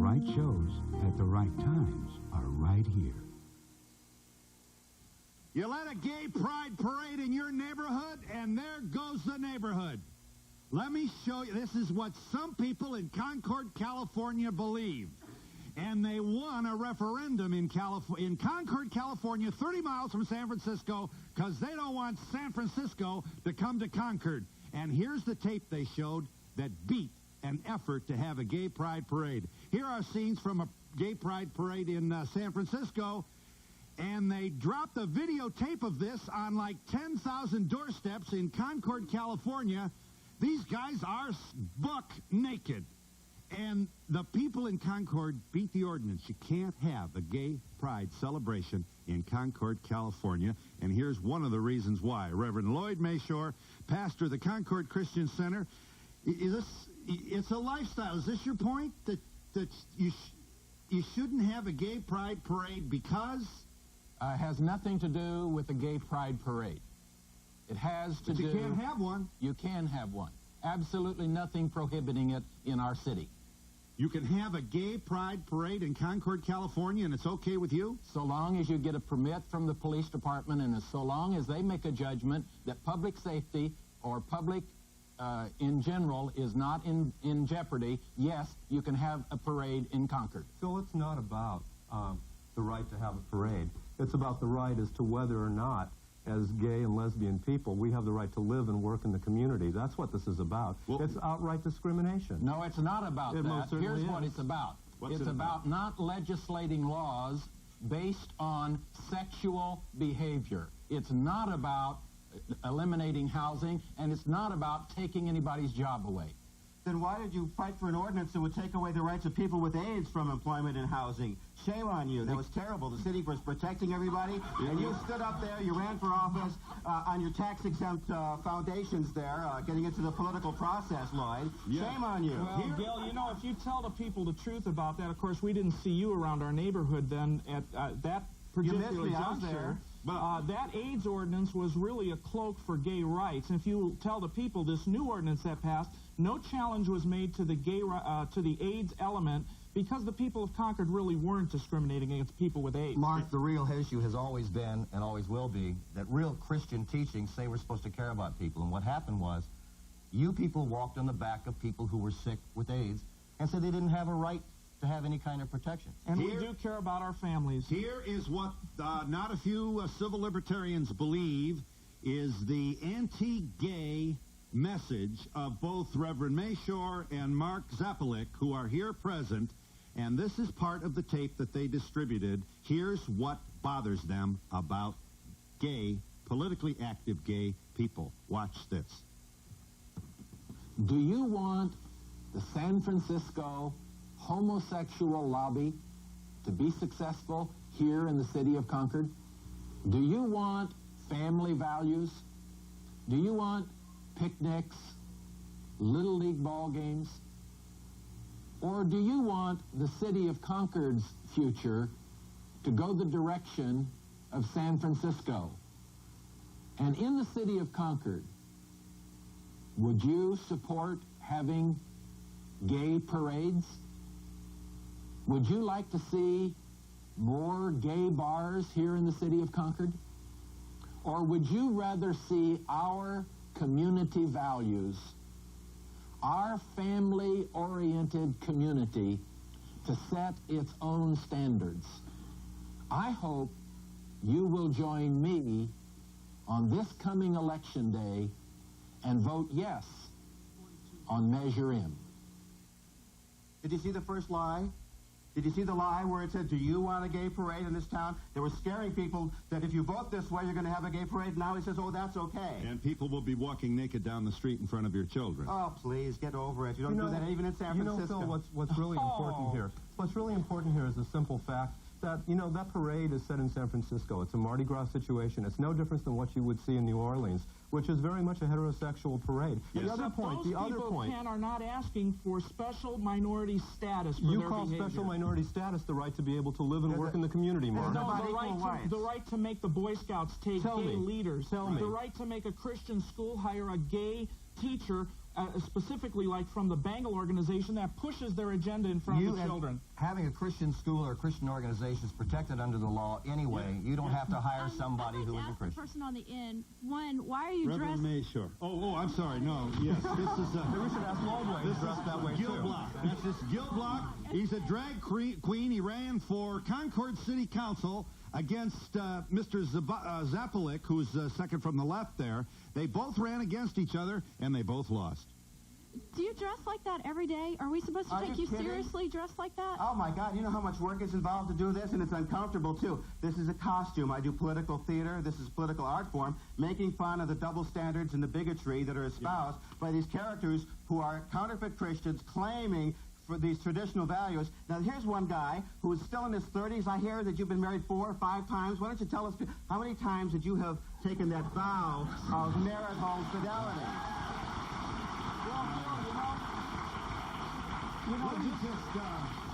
right shows at the right times are right here. You let a gay pride parade in your neighborhood, and there goes the neighborhood. Let me show you. This is what some people in Concord, California believe. And they won a referendum in Concord, California, 30 miles from San Francisco, because they don't want San Francisco to come to Concord. And here's the tape they showed that beat an effort to have a gay pride parade. Here are scenes from a gay pride parade in San Francisco, and they dropped a videotape of this on like 10,000 doorsteps in Concord, California. These guys are buck naked. And the people in Concord beat the ordinance. You can't have a gay pride celebration in Concord, California. And here's one of the reasons why. Reverend Lloyd Mayshore, pastor of the Concord Christian Center. It's a lifestyle. Is this your point? That you shouldn't have a gay pride parade because? It has nothing to do with the gay pride parade. It has to do... You can't have one. You can have one. Absolutely nothing prohibiting it in our city. You can have a gay pride parade in Concord, California, and it's okay with you? So long as you get a permit from the police department, and so long as they make a judgment that public safety or public in general is not in jeopardy, yes, you can have a parade in Concord. So it's not about the right to have a parade. It's about the right as to whether or not, as gay and lesbian people, we have the right to live and work in the community. That's what this is about. Well, it's outright discrimination. No, it's not about that. Here's what it's about. What's it's about not legislating laws based on sexual behavior. It's not about eliminating housing, and it's not about taking anybody's job away. Then why did you fight for an ordinance that would take away the rights of people with AIDS from employment and housing? Shame on you. That was terrible. The city was protecting everybody, and you stood up there, you ran for office on your tax-exempt foundations there, getting into the political process, Lloyd. Yeah. Shame on you. Well, Gil, you know, if you tell the people the truth about that, of course, we didn't see you around our neighborhood then at that particular juncture. But that Aids ordinance was really a cloak for gay rights. And if you tell the people this new ordinance that passed, no challenge was made to the the AIDS element because the people of Concord really weren't discriminating against people with AIDS. Mark, the real issue has always been, and always will be, that real Christian teachings say we're supposed to care about people. And what happened was, you people walked on the back of people who were sick with AIDS and said they didn't have a right to have any kind of protection. And we do care about our families. Here is what not a few civil libertarians believe is the anti-gay message of both Reverend Mayshore and Mark Zapelik, who are here present, and this is part of the tape that they distributed. Here's what bothers them about gay, politically active gay people. Watch this. Do you want the San Francisco homosexual lobby to be successful here in the city of Concord? Do you want family values? Do you want picnics, Little League ball games? Or do you want the city of Concord's future to go the direction of San Francisco? And in the city of Concord, would you support having gay parades? Would you like to see more gay bars here in the city of Concord? Or would you rather see our community values, our family-oriented community, to set its own standards? I hope you will join me on this coming election day and vote yes on Measure M. Did you see the first lie? Did you see the lie where it said, do you want a gay parade in this town? They were scaring people that if you vote this way, you're going to have a gay parade. Now he says, oh, that's okay. And people will be walking naked down the street in front of your children. Oh, please, get over it. You don't do that even in San Francisco. Phil, what's really important here? What's really important here is the simple fact that, that parade is set in San Francisco. It's a Mardi Gras situation. It's no different than what you would see in New Orleans, which is very much a heterosexual parade. Yes. The other point, Ken, are not asking for special minority status for you their call behavior. special minority status the right to be able to live and work in the community, Mark. No, the right to make the Boy Scouts take gay leaders. Tell me. The right to make a Christian school hire a gay teacher specifically like from the Bengal organization that pushes their agenda in front of the children. Having a Christian school or a Christian organization is protected under the law anyway. You don't have to hire somebody who is a Christian. The person on the end, one, why are you dressed? Reverend Mayshore. Oh, I'm sorry. No, yes, this is We should ask Longway. this dressed that way Gil too. Block. That's this Gil Block. He's a drag queen. He ran for Concord City Council against Mr. Zapalik, who's second from the left there. They both ran against each other, and they both lost. Do you dress like that every day? Are we supposed to Are take you you kidding? seriously dressed like that? Oh, my God. You know how much work is involved to do this? And it's uncomfortable, too. This is a costume. I do political theater. This is political art form, making fun of the double standards and the bigotry that are espoused by these characters who are counterfeit Christians claiming for these traditional values. Now, here's one guy who is still in his 30s. I hear that you've been married 4 or 5 times. Why don't you tell us how many times did you have taken that vow of marital fidelity?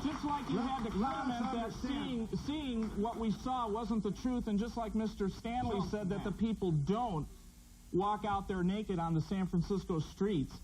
Just like you had to comment that seeing what we saw wasn't the truth, and just like Mr. Stanley said that the people don't walk out there naked on the San Francisco streets,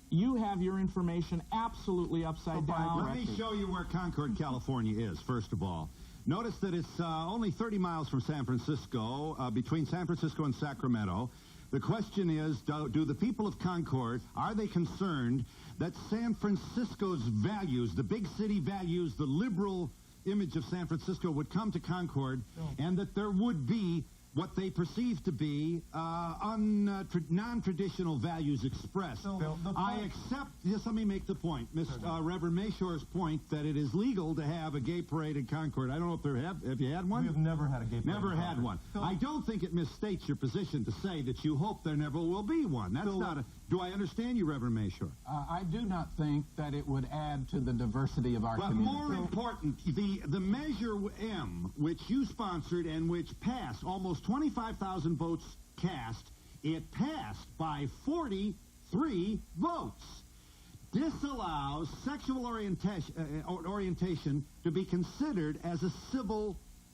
you have your information absolutely upside down. Let me show you where Concord, California is, first of all. Notice that it's only 30 miles from San Francisco, between San Francisco and Sacramento. The question is, do the people of Concord, are they concerned that San Francisco's values, the big city values, the liberal image of San Francisco would come to Concord, and that there would be what they perceive to be non-traditional values expressed? I accept, just let me make the point, Reverend Mayshore's point, that it is legal to have a gay parade in Concord. I don't know if have you had one? We have never had a gay parade. Never had one. I don't think it misstates your position to say that you hope there never will be one. That's not a... Do I understand you, Reverend Mayshore? I do not think that it would add to the diversity of our community. But more important, the Measure M, which you sponsored and which passed, almost 25,000 votes cast, it passed by 43 votes. Disallows sexual orientation to be considered as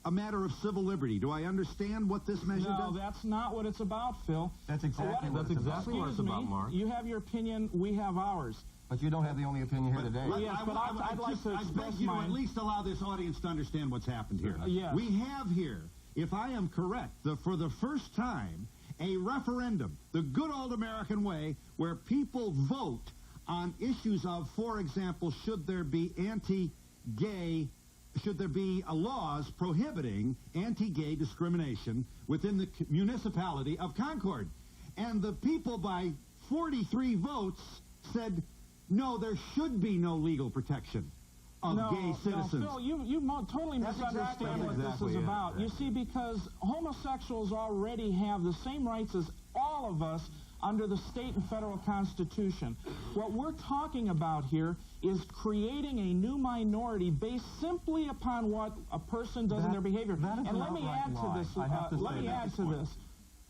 a matter of civil liberty. Do I understand what this measure does? No, that's not what it's about, Phil. That's exactly what it's about, Mark. You have your opinion, we have ours. But you don't have the only opinion here today. Yes, but I'd like to I express beg you to mine. at least allow this audience to understand what's happened here. Yes. We have here, if I am correct, for the first time, a referendum, the good old American way, where people vote on issues of, for example, should there be laws prohibiting anti-gay discrimination within the municipality of Concord. And the people by 43 votes said, no, there should be no legal protection of gay citizens. No, Phil, you totally misunderstand what this is about. You see, because homosexuals already have the same rights as all of us under the state and federal constitution. What we're talking about here is creating a new minority based simply upon what a person does in their behavior. And let me add to this. Let me add to this.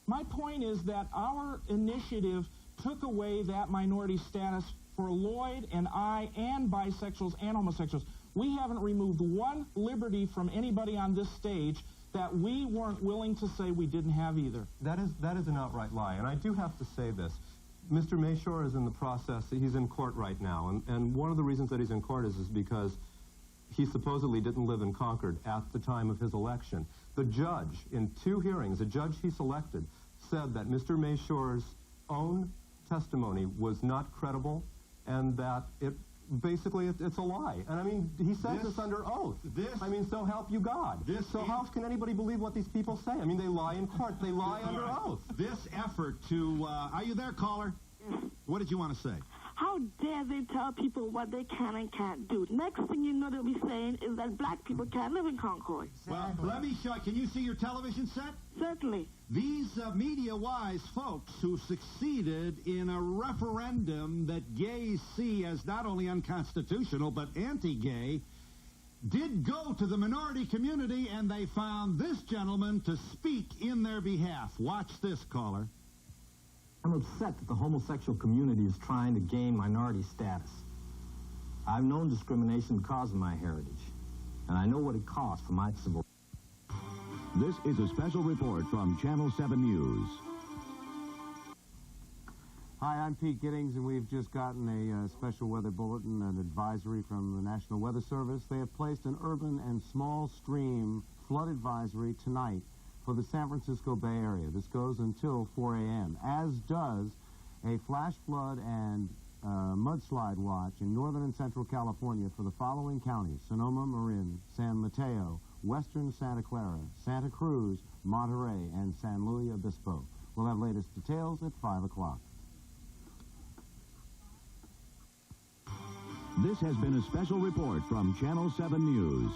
My point is that our initiative took away that minority status for Lloyd and I and bisexuals and homosexuals. We haven't removed one liberty from anybody on this stage that we weren't willing to say we didn't have either. That is an outright lie, and I do have to say this. Mr. Mayshore is in the process, he's in court right now, and one of the reasons that he's in court is because he supposedly didn't live in Concord at the time of his election. The judge, in 2 hearings, the judge he selected, said that Mr. Mayshore's own testimony was not credible and that basically it's a lie. And I mean, he says this under oath. So help you God. So how can anybody believe what these people say? I mean, they lie in court. They lie under oath. This effort to, are you there, caller? What did you want to say? How dare they tell people what they can and can't do? Next thing you know they'll be saying is that black people can't live in Concord. Well, let me show you. Can you see your television set? Certainly. These media-wise folks who succeeded in a referendum that gays see as not only unconstitutional but anti-gay did go to the minority community, and they found this gentleman to speak in their behalf. Watch this, caller. I'm upset that the homosexual community is trying to gain minority status. I've known discrimination because of my heritage, and I know what it costs for my civil. This is a special report from Channel 7 News. Hi, I'm Pete Giddings, and we've just gotten a special weather bulletin, an advisory from the National Weather Service. They have placed an urban and small stream flood advisory tonight for the San Francisco Bay Area. This goes until 4 a.m., as does a flash flood and mudslide watch in northern and central California for the following counties: Sonoma, Marin, San Mateo, western Santa Clara, Santa Cruz, Monterey, and San Luis Obispo. We'll have latest details at 5 o'clock. This has been a special report from Channel 7 News.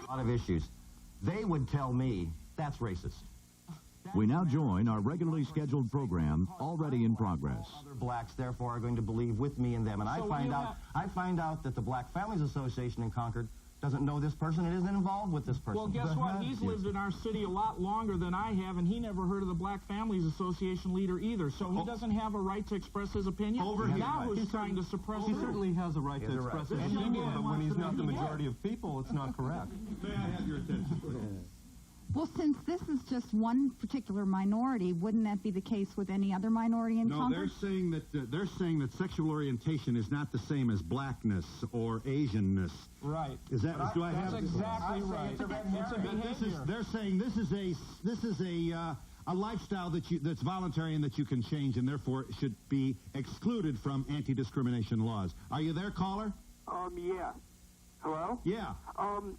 A lot of issues. They would tell me that's racist. We now join our regularly scheduled program, already in progress. Other blacks, therefore, are going to believe with me and them. And I find out that the Black Families Association in Concord doesn't know this person and isn't involved with this person. Well, guess what? He's lived in our city a lot longer than I have, and he never heard of the Black Families Association leader either. So he doesn't have a right to express his opinion. Now who's trying to suppress He certainly has a right to express his opinion, but when he's not the majority of people, it's not correct. May I have your attention? Well, since this is just one particular minority, wouldn't that be the case with any other minority in Congress? No, they're saying that sexual orientation is not the same as blackness or Asianness. Right. Is that? Do I have? That's exactly right. It's a behavior. They're saying this is a lifestyle that's voluntary and that you can change, and therefore should be excluded from anti-discrimination laws. Are you there, caller? Yeah. Hello? Yeah.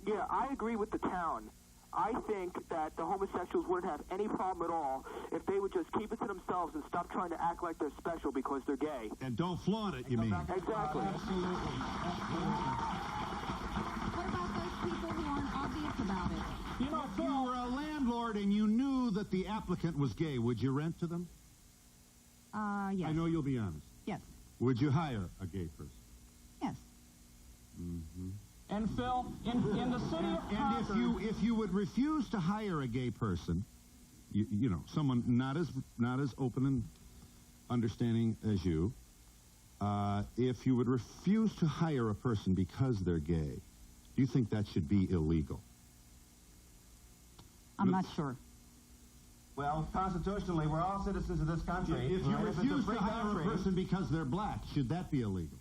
Yeah, I agree with the town. I think that the homosexuals wouldn't have any problem at all if they would just keep it to themselves and stop trying to act like they're special because they're gay. And don't flaunt it, you mean? Exactly. What about those people who aren't obvious about it? You know, if you were a landlord and you knew that the applicant was gay, would you rent to them? Yes. I know you'll be honest. Yes. Would you hire a gay person? Yes. Mm-hmm. And Phil, in the city of Concord... And if you would refuse to hire a gay person, you know, someone not as open and understanding as you, if you would refuse to hire a person because they're gay, do you think that should be illegal? I'm not sure. Well, constitutionally, we're all citizens of this country. If you refuse to hire a person because they're black, should that be illegal?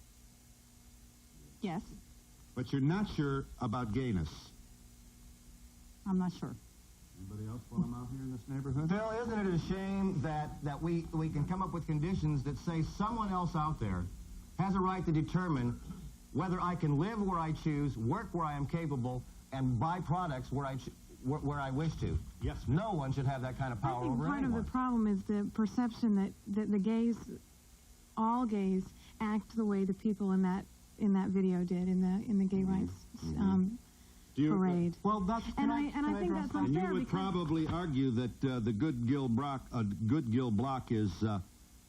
Yes. But you're not sure about gayness. I'm not sure. Anybody else while I'm out here in this neighborhood? Phil, isn't it a shame that we can come up with conditions that say someone else out there has a right to determine whether I can live where I choose, work where I am capable, and buy products where I wish to? Yes. No one should have that kind of power over anyone. Part of the problem is the perception that the gays, all gays, act the way the people in that video did in the gay rights parade. Well, that's and I think that's unfair. And you would probably argue that the good Gil Block is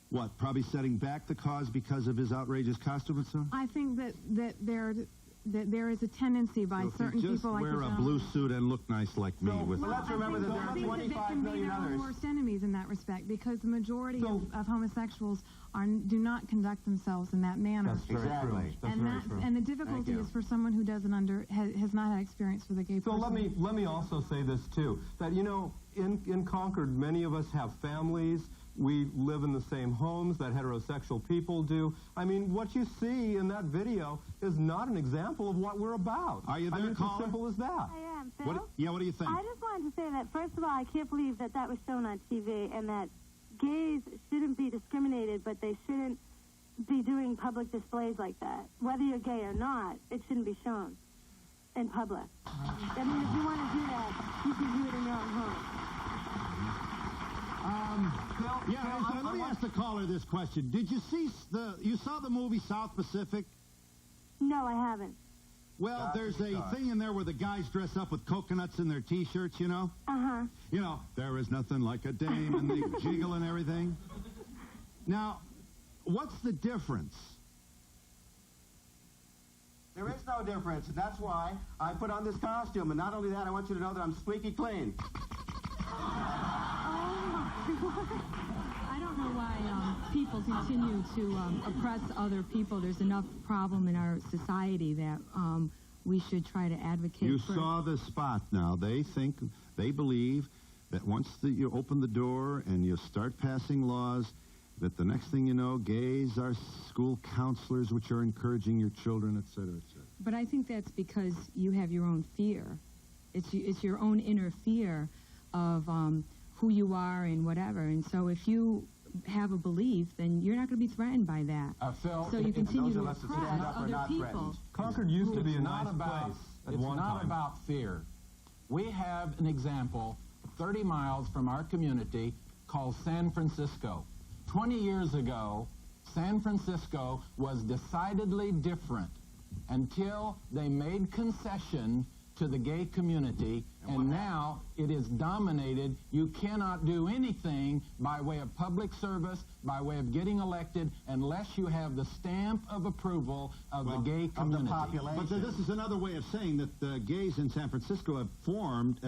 what, probably setting back the cause because of his outrageous costume and so on? I think that there is a tendency by certain people like wear a blue suit and look nice like me. Well, let's remember that there are 25 million others. They can be their own worst enemies in that respect because the majority of homosexuals do not conduct themselves in that manner. That's very true. And the difficulty is for someone who doesn't has not had experience with a gay person. So let me also say this too, that you know, in Concord, many of us have families. We live in the same homes that heterosexual people do. I mean, what you see in that video is not an example of what we're about. Are you there, It's as simple as that. I am. Phil? What do you think? I just wanted to say that, first of all, I can't believe that was shown on TV and that gays shouldn't be discriminated, but they shouldn't be doing public displays like that. Whether you're gay or not, it shouldn't be shown in public. I mean, if you want to do that, you can do it in your own home. Let me ask the caller this question. Did you see you saw the movie South Pacific? No, I haven't. Well, there's a thing in there where the guys dress up with coconuts in their T-shirts, you know? Uh-huh. You know, there is nothing like a dame, and they jiggle and everything. Now, what's the difference? There is no difference, and that's why I put on this costume. And not only that, I want you to know that I'm squeaky clean. I don't know why people continue to oppress other people. There's enough problem in our society that we should try to advocate You for. saw the spot now. They believe that once you open the door and you start passing laws, that the next thing you know, gays are school counselors, which are encouraging your children, et cetera, et cetera. But I think that's because you have your own fear. It's your own inner fear of who you are and whatever. And so if you have a belief, then you're not going to be threatened by that. Phil, so you continue to oppress other people. Concord used to be a nice place at one time. It's not about fear. We have an example 30 miles from our community called San Francisco. 20 years ago, San Francisco was decidedly different until they made concession to the gay community, and now it is dominated. You cannot do anything by way of public service, by way of getting elected, unless you have the stamp of approval of the gay community. Of the population. But this is another way of saying that the gays in San Francisco have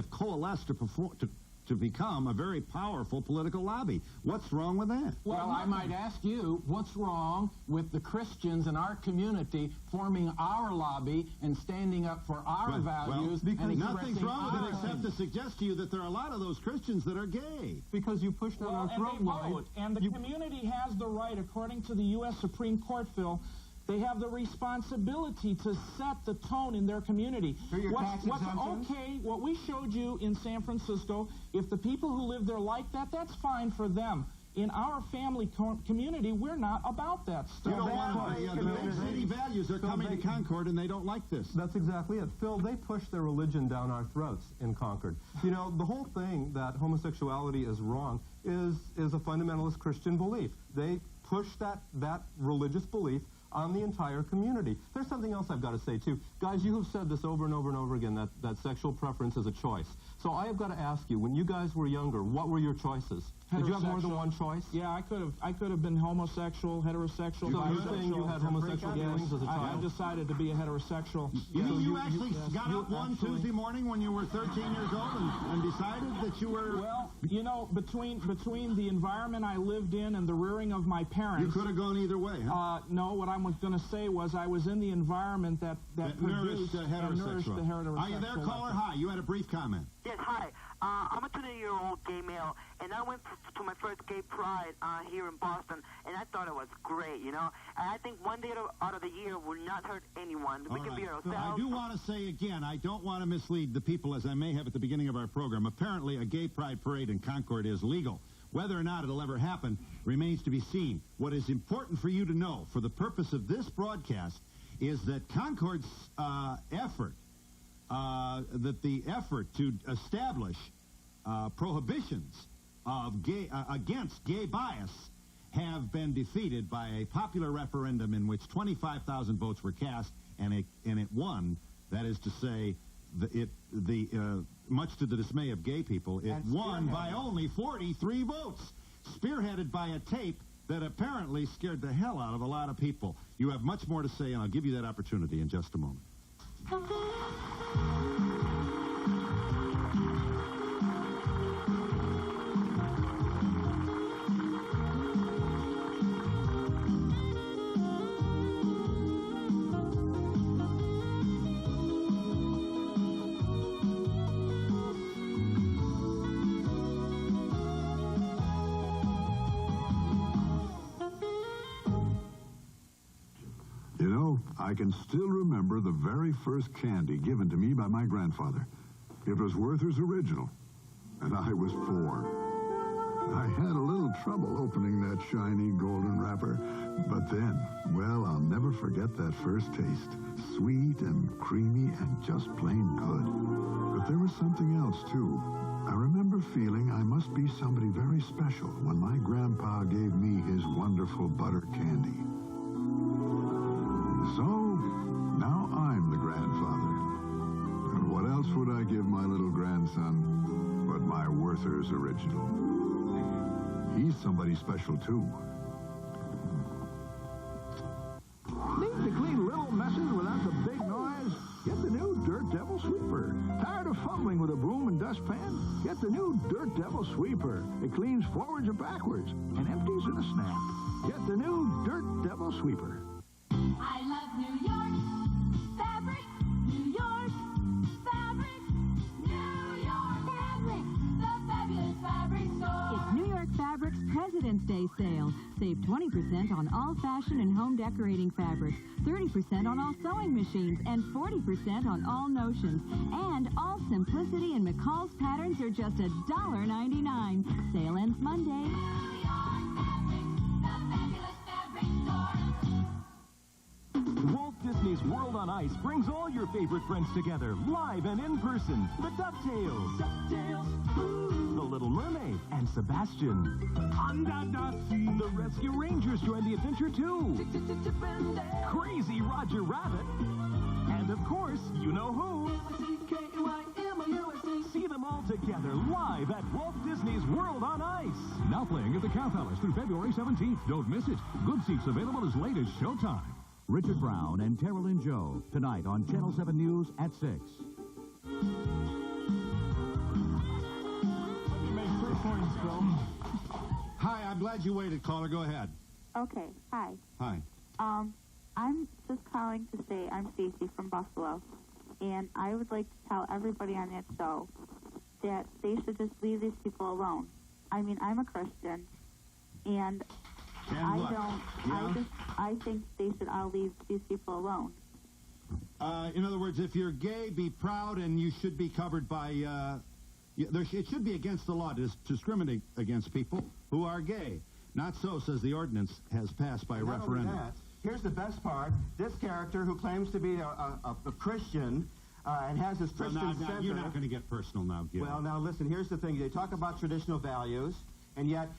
coalesced to become a very powerful political lobby. What's wrong with that? Well, I might ask you, what's wrong with the Christians in our community forming our lobby and standing up for our values? Because nothing's wrong with it except to suggest to you that there are a lot of those Christians that are gay. Because you pushed down our throat, vote, and the community has the right, according to the U.S. Supreme Court, Phil, they have the responsibility to set the tone in their community. What's okay, what we showed you in San Francisco, if the people who live there like that, that's fine for them. In our family community, we're not about that stuff. You don't want the big city values are coming to Concord, and they don't like this. That's exactly it. Phil, they push their religion down our throats in Concord. You know, the whole thing that homosexuality is wrong is a fundamentalist Christian belief. They push that religious belief on the entire community. There's something else I've got to say, too. Guys, you have said this over and over and over again, that sexual preference is a choice. So I have got to ask you, when you guys were younger, what were your choices? Did you have more than one choice? Yeah, I could have been homosexual, heterosexual, bisexual. You're saying you had homosexual feelings as a child? I decided to be a heterosexual. You mean you actually got up one Tuesday morning when you were 13 years old and decided that you were... Well, you know, between the environment I lived in and the rearing of my parents... You could have gone either way, huh? No, what I was going to say was I was in the environment that nourished the heterosexual. Are you there, caller? Hi, you had a brief comment. Yes, hi. I'm a 20-year-old gay male, and I went to my first gay pride here in Boston, and I thought it was great, you know. And I think one day out of the year will not hurt anyone. We can be ourselves. So I do want to say again, I don't want to mislead the people, as I may have at the beginning of our program. Apparently, a gay pride parade in Concord is legal. Whether or not it'll ever happen remains to be seen. What is important for you to know, for the purpose of this broadcast, is that Concord's effort to establish prohibitions of against gay bias have been defeated by a popular referendum in which 25,000 votes were cast, and it won. That is to say, much to the dismay of gay people, it won by only 43 votes, spearheaded by a tape that apparently scared the hell out of a lot of people. You have much more to say, and I'll give you that opportunity in just a moment. I can still remember the very first candy given to me by my grandfather. It was Werther's Original, and I was 4. I had a little trouble opening that shiny golden wrapper, but then, well, I'll never forget that first taste. Sweet and creamy and just plain good. But there was something else, too. I remember feeling I must be somebody very special when my grandpa gave me his wonderful butter candy. So, now I'm the grandfather. And what else would I give my little grandson but my Werther's Original? He's somebody special, too. Need to clean little messes without the big noise? Get the new Dirt Devil Sweeper. Tired of fumbling with a broom and dustpan? Get the new Dirt Devil Sweeper. It cleans forwards and backwards and empties in a snap. Get the new Dirt Devil Sweeper. I love New York fabric, New York fabric, New York fabric, the fabulous Valentine's Day sale. Save 20% on all fashion and home decorating fabrics, 30% on all sewing machines, and 40% on all notions. And all Simplicity and McCall's patterns are just $1.99. Sale ends Monday. Walt Disney's World on Ice brings all your favorite friends together, live and in person. The DuckTales. The Little Mermaid and Sebastian. Under the sea. The Rescue Rangers join the adventure too. Crazy Roger Rabbit. And of course, you know who. See them all together live at Walt Disney's World on Ice. Now playing at the Cow Palace through February 17th. Don't miss it. Good seats available as late as showtime. Richard Brown and Terrell and Joe, tonight on Channel 7 News at 6. Let me make 3 points, Bill. Hi, I'm glad you waited, caller. Go ahead. Okay, hi. Hi. I'm just calling to say I'm Stacy from Buffalo, and I would like to tell everybody on that show that they should just leave these people alone. I mean, I'm a Christian, and I think they should all leave these people alone. In other words, if you're gay, be proud, and you should be covered by, it should be against the law to discriminate against people who are gay. Not so, says the ordinance has passed by referendum. Not only that, here's the best part. This character who claims to be a Christian and has this Christian center. You're not going to get personal now, Gil. Well, now listen, here's the thing. They talk about traditional values, and yet,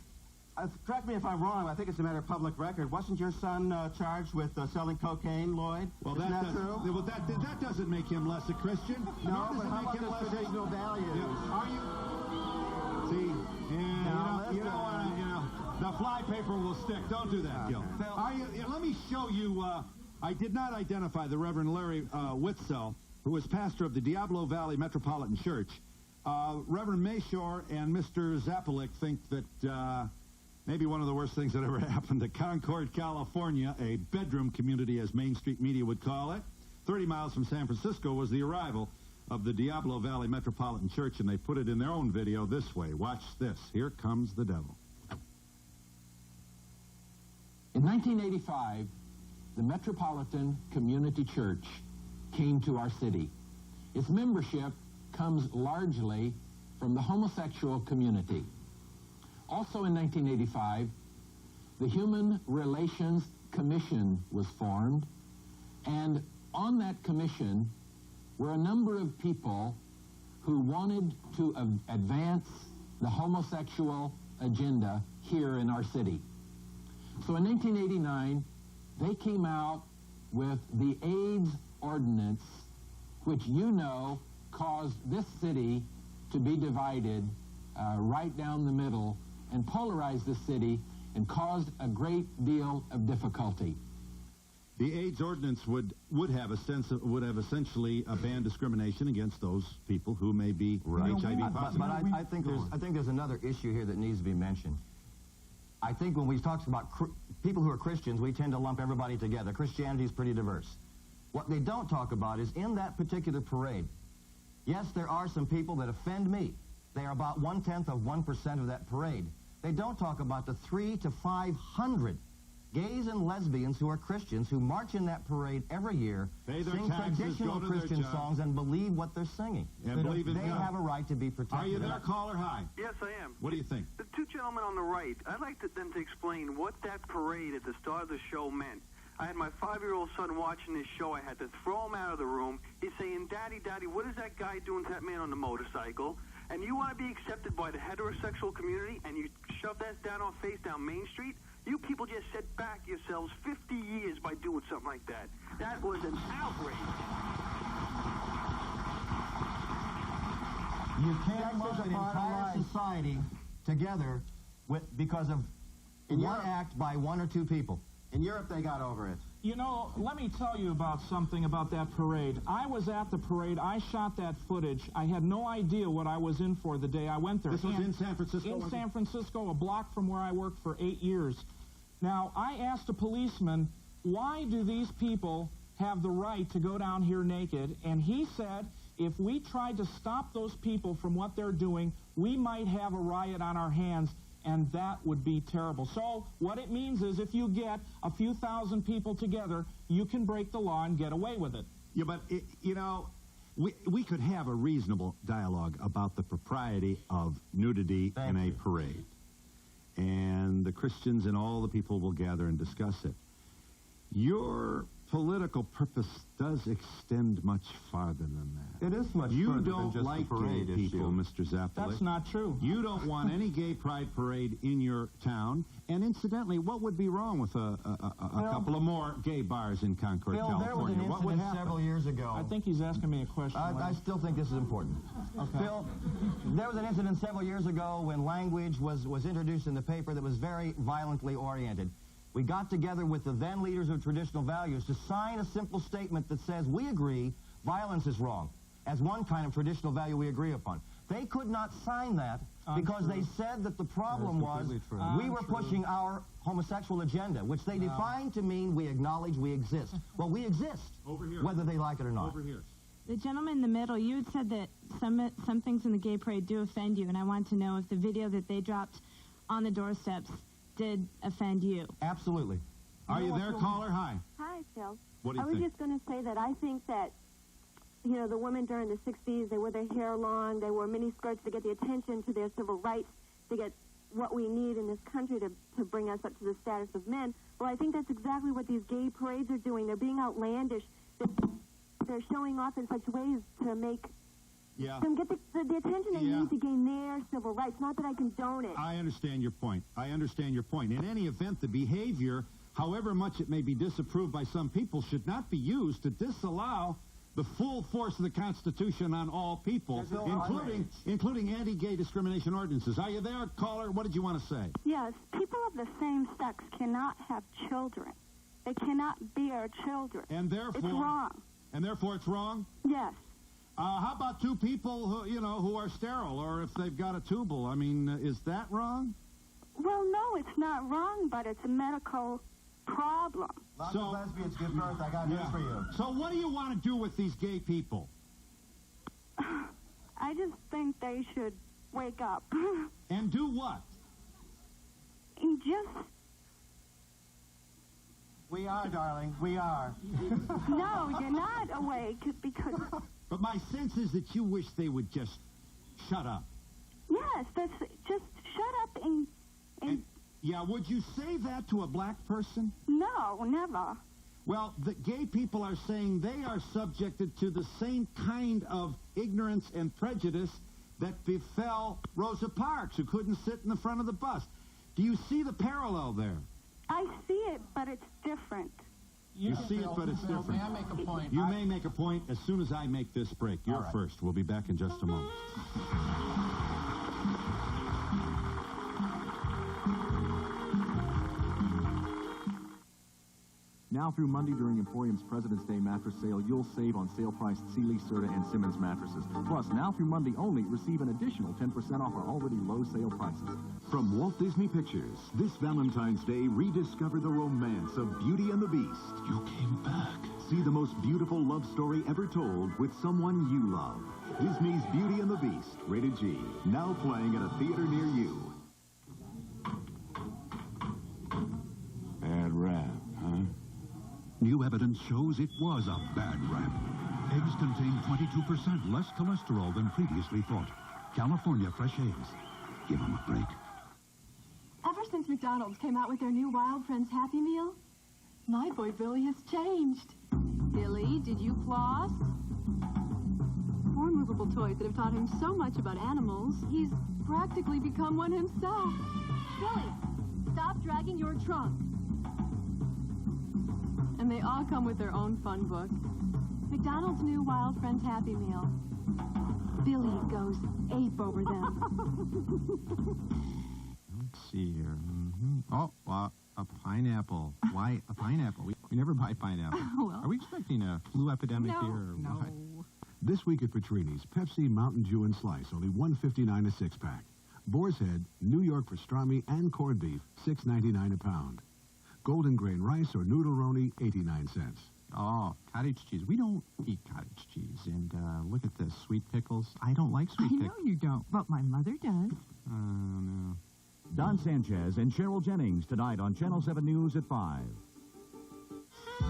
correct me if I'm wrong, I think it's a matter of public record. Wasn't your son charged with selling cocaine, Lloyd? Well, Isn't that true? Well, that doesn't make him less a Christian. No, but how about the traditional values? Yeah. Are you? See, the fly paper will stick. Don't do that, Gil. Are you? Let me show you. I did not identify the Reverend Larry Witzel, who is pastor of the Diablo Valley Metropolitan Church. Reverend Mayshore and Mr. Zapolik think that maybe one of the worst things that ever happened to Concord, California, a bedroom community, as Main Street media would call it, 30 miles from San Francisco, was the arrival of the Diablo Valley Metropolitan Church, and they put it in their own video this way. Watch this. Here comes the devil. In 1985, the Metropolitan Community Church came to our city. Its membership comes largely from the homosexual community. Also in 1985, the Human Relations Commission was formed, and on that commission were a number of people who wanted to advance the homosexual agenda here in our city. So in 1989, they came out with the Aids Ordinance, which you know caused this city to be divided right down the middle and polarized the city and caused a great deal of difficulty. The AIDS Ordinance would have essentially banned discrimination against those people who may be HIV positive. But I think there's another issue here that needs to be mentioned. I think when we talk about people who are Christians, we tend to lump everybody together. Christianity is pretty diverse. What they don't talk about is in that particular parade, yes, there are some people that offend me. They are about 0.1% of that parade. They don't talk about the 300 to 500 gays and lesbians who are Christians who march in that parade every year, sing traditional Christian songs, and believe what they're singing. And believe in they God. have a right to be protected. Are you there, caller? Hi. Yes, I am. What do you think? The two gentlemen on the right, I'd like them to explain what that parade at the start of the show meant. I had my 5-year-old son watching this show. I had to throw him out of the room. He's saying, Daddy, Daddy, what is that guy doing to that man on the motorcycle? And you want to be accepted by the heterosexual community, and you shove that down on face down Main Street? You people just set back yourselves 50 years by doing something like that. That was an outrage. You can't lump an entire society together because of one act by one or two people. In Europe, they got over it. You know, let me tell you about something about that parade. I was at the parade. I shot that footage. I had no idea what I was in for the day I went there. This was in San Francisco? In San Francisco, a block from where I worked for 8 years. Now, I asked a policeman, why do these people have the right to go down here naked? And he said, if we tried to stop those people from what they're doing, we might have a riot on our hands. and that would be terrible. So what it means is if you get a few thousand people together, you can break the law and get away with it. Yeah, but, you know, we could have a reasonable dialogue about the propriety of nudity in a parade. And the Christians and all the people will gather and discuss it. Your political purpose does extend much farther than that. It is much You further than don't just like the parade gay people, issue. Mr. Zappolick. That's not true. You don't want any gay pride parade in your town. And incidentally, what would be wrong with a couple of more gay bars in Concord, Bill, California? there was an What would incident happen? several years ago. I think he's asking me a question. I still think this is important. Okay. Bill, there was an incident several years ago when language was introduced in the paper that was very violently oriented. We got together with the then leaders of traditional values to sign a simple statement that says, we agree violence is wrong, as one kind of traditional value we agree upon. They could not sign that because they said that the problem was we were pushing our homosexual agenda, which they defined to mean we acknowledge we exist. Well, we exist, whether they like it or not. Over here. The gentleman in the middle, you had said that some things in the gay parade do offend you, and I want to know if the video that they dropped on the doorsteps did offend you. Absolutely. Are you there, caller? Hi. Hi, Phil. What do you I was think? just going to say that I think that, you know, the women during the 60s, they wore their hair long, they wore mini skirts to get the attention to their civil rights, to get what we need in this country to bring us up to the status of men. Well, I think that's exactly what these gay parades are doing. They're being outlandish. They're showing off in such ways to make them get the attention they need to gain their civil rights. Not that I condone it. I understand your point. I understand your point. In any event, the behavior, however much it may be disapproved by some people, should not be used to disallow the full force of the Constitution on all people, including anti-gay discrimination ordinances. Are you there, caller? What did you want to say? Yes, people of the same sex cannot have children. They cannot bear children. And therefore, it's wrong. And therefore, it's wrong. Yes. How about two people who are sterile, or if they've got a tubal? I mean, is that wrong? Well, no, it's not wrong, but it's a medical problem. Lots of lesbians give birth. I got news for you. So what do you want to do with these gay people? I just think they should wake up. And do what? And just... We are, darling. We are. No, you're not awake because... But my sense is that you wish they would just shut up. Yes, that's just shut up and yeah, would you say that to a black person? No, never. Well, the gay people are saying they are subjected to the same kind of ignorance and prejudice that befell Rosa Parks, who couldn't sit in the front of the bus. Do you see the parallel there? I see it, but it's different. You see it, but it's different. May I make a point? You may make a point as soon as I make this break. You're first. We'll be back in just a moment. Now through Monday during Emporium's President's Day mattress sale, you'll save on sale-priced Sealy, Serta, and Simmons mattresses. Plus, now through Monday only, receive an additional 10% off our already low sale prices. From Walt Disney Pictures, this Valentine's Day, rediscover the romance of Beauty and the Beast. You came back. See the most beautiful love story ever told with someone you love. Disney's Beauty and the Beast, rated G. Now playing at a theater near you. Bad rap, huh? New evidence shows it was a bad rap. Eggs contain 22% less cholesterol than previously thought. California Fresh Eggs. Give them a break. Ever since McDonald's came out with their new Wild Friends Happy Meal, my boy Billy has changed. Billy, did you floss? Four movable toys that have taught him so much about animals, he's practically become one himself. Billy, stop dragging your trunk. And they all come with their own fun book. McDonald's new Wild Friends Happy Meal. Billy goes ape over them. Let's see here. Oh, a pineapple. Why a pineapple? We never buy pineapple. Well. Are we expecting a flu epidemic here? Or what? This week at Petrini's, Pepsi, Mountain Dew, and Slice, only $1.59 a six-pack. Boar's Head, New York pastrami, and corned beef, $6.99 a pound. Golden grain rice or noodle-roni, 89 cents. Oh, cottage cheese. We don't eat cottage cheese. And look at this, sweet pickles. I don't like sweet pickles. I know you don't, but my mother does. Oh, no. Don Sanchez and Cheryl Jennings tonight on Channel 7 News at 5.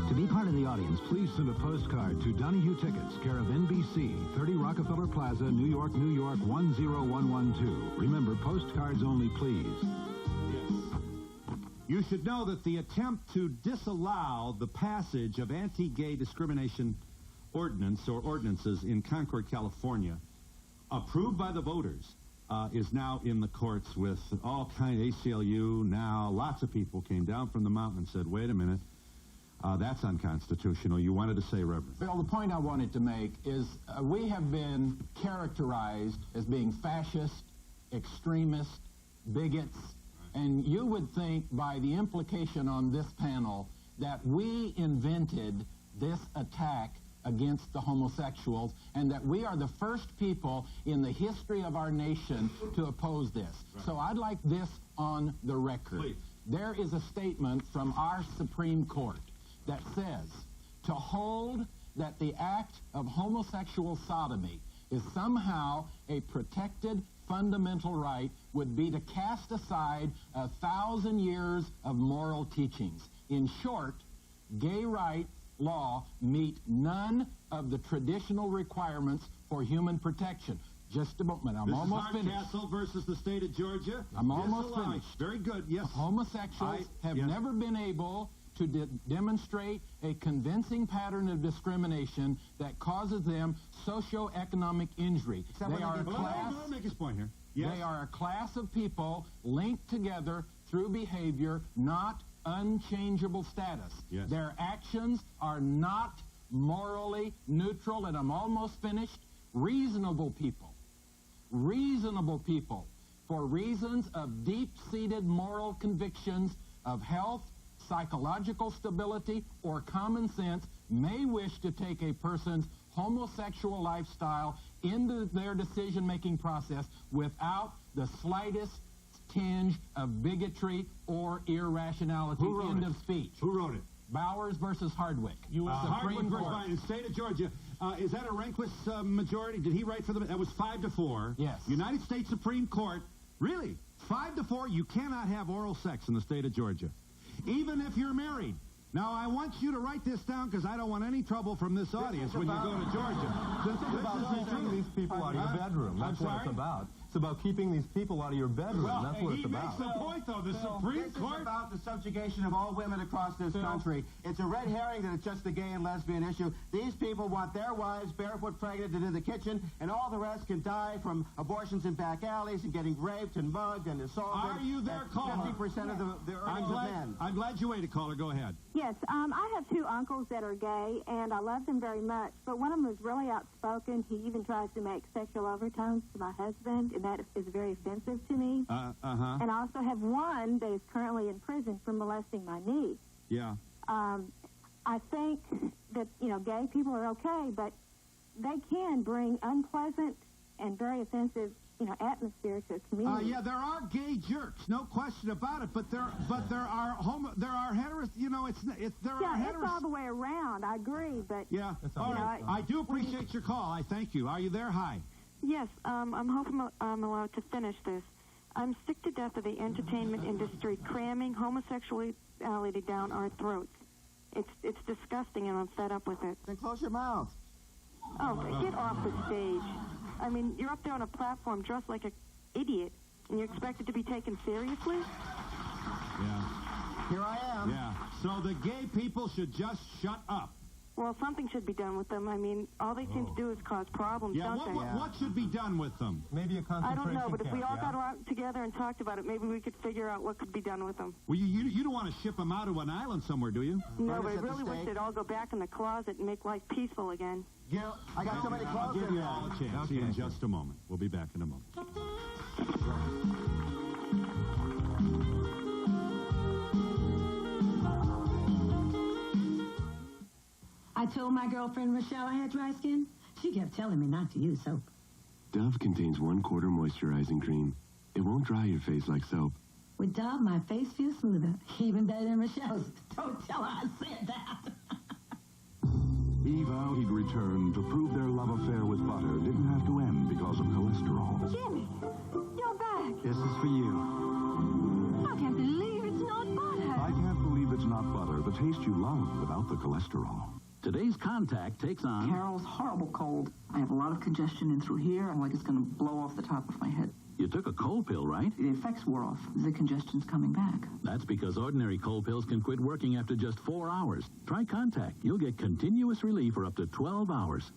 To be part of the audience, please send a postcard to Donahue Tickets, care of NBC, 30 Rockefeller Plaza, New York, 10112. Remember, postcards only, please. You should know that the attempt to disallow the passage of anti-gay discrimination ordinance or ordinances in Concord, California, approved by the voters, is now in the courts with all kinds of ACLU. Now, lots of people came down from the mountain and said, wait a minute, that's unconstitutional. You wanted to say, Reverend? Bill, the point I wanted to make is we have been characterized as being fascist, extremist, bigots, and you would think by the implication on this panel that we invented this attack against the homosexuals and that we are the first people in the history of our nation to oppose this. Right. So I'd like this on the record. Please. There is a statement from our Supreme Court that says to hold that the act of homosexual sodomy is somehow a protected fundamental right would be to cast aside 1,000 years of moral teachings. In short, gay right law meet none of the traditional requirements for human protection. Just a moment. I'm almost finished. Castle versus the state of Georgia. I'm almost finished. Very good. Yes. Homosexuals have never been able to demonstrate a convincing pattern of discrimination that causes them socioeconomic injury. They are a class. Make his point here. Yes. They are a class of people linked together through behavior, not unchangeable status. Yes. Their actions are not morally neutral, and I'm almost finished. Reasonable people, for reasons of deep-seated moral convictions of health, psychological stability, or common sense, may wish to take a person's homosexual lifestyle into their decision-making process without the slightest tinge of bigotry or irrationality. End of speech. Who wrote it? Bowers versus Hardwick. Hardwick versus the state of Georgia. Is that a Rehnquist majority? Did he write for them? That was 5-4. Yes. United States Supreme Court. Really? 5-4? You cannot have oral sex in the state of Georgia, even if you're married. Now, I want you to write this down because I don't want any trouble from this audience when you go to Georgia. This is about keeping these people out of your bedroom. That's what it's about. It's about keeping these people out of your bedroom. That's what it's about. He makes the point, though. The Supreme Court... This is about the subjugation of all women across this country. It's a red herring that it's just a gay and lesbian issue. These people want their wives barefoot pregnant and in the kitchen, and all the rest can die from abortions in back alleys and getting raped and mugged and assaulted. Are you there, caller? 50% of the earnings of men. I'm glad you waited, caller. Go ahead. Yes, I have two uncles that are gay, and I love them very much. But one of them is really outspoken. He even tries to make sexual overtones to my husband, and that is very offensive to me. And I also have one that is currently in prison for molesting my niece. Yeah. I think that, gay people are okay, but they can bring unpleasant and very offensive atmosphere to a community. Yeah, there are gay jerks, no question about it. But there are heteros. There are heteros. It's all the way around. I agree, but all right. I do appreciate your call. I thank you. Are you there? Hi. Yes, I'm hoping I'm allowed to finish this. I'm sick to death of the entertainment industry cramming homosexuality down our throats. It's disgusting, and I'm fed up with it. Then close your mouth. Oh, get off the stage. I mean, you're up there on a platform dressed like an idiot, and you're expected to be taken seriously? Yeah. Here I am. Yeah. So the gay people should just shut up. Well, something should be done with them. I mean, all they seem to do is cause problems, don't they? What should be done with them? Maybe a concentration camp. I don't know, but if we all got out together and talked about it, maybe we could figure out what could be done with them. Well, you don't want to ship them out to an island somewhere, do you? No, but I really wish they'd all go back in the closet and make life peaceful again. Gil, I got so many clothes. I'll give you all a chance. See you in just a moment. We'll be back in a moment. I told my girlfriend Rochelle I had dry skin. She kept telling me not to use soap. Dove contains 1/4 moisturizing cream. It won't dry your face like soap. With Dove, my face feels smoother, even better than Rochelle's. Don't tell her I said that. He vowed he'd return to prove their love affair with butter didn't have to end because of cholesterol. Jimmy, you're back. This is for you. the taste you love without the cholesterol. Today's Contact takes on Carol's horrible cold. I have a lot of congestion in through here. I'm like it's going to blow off the top of my head. You took a cold pill, right? The effects wore off. The congestion's coming back. That's because ordinary cold pills can quit working after just 4 hours. Try Contact. You'll get continuous relief for up to 12 hours.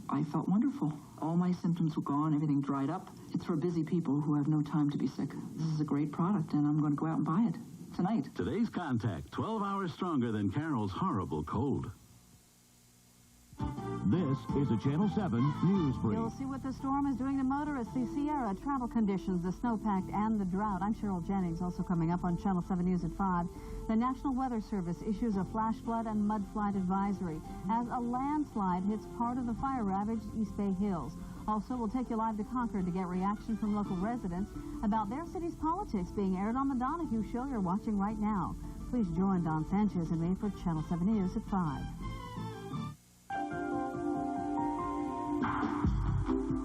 I felt wonderful. All my symptoms were gone. Everything dried up. It's for busy people who have no time to be sick. This is a great product, and I'm going to go out and buy it tonight. Today's Contact, 12 hours stronger than Carol's horrible cold. This is a Channel 7 News Brief. You'll see what the storm is doing to motorists, the Sierra, travel conditions, the snowpack, and the drought. I'm Cheryl Jennings, also coming up on Channel 7 News at 5. The National Weather Service issues a flash flood and mudslide advisory as a landslide hits part of the fire-ravaged East Bay Hills. Also, we'll take you live to Concord to get reaction from local residents about their city's politics being aired on the Donahue show you're watching right now. Please join Don Sanchez and me for Channel 7 News at 5.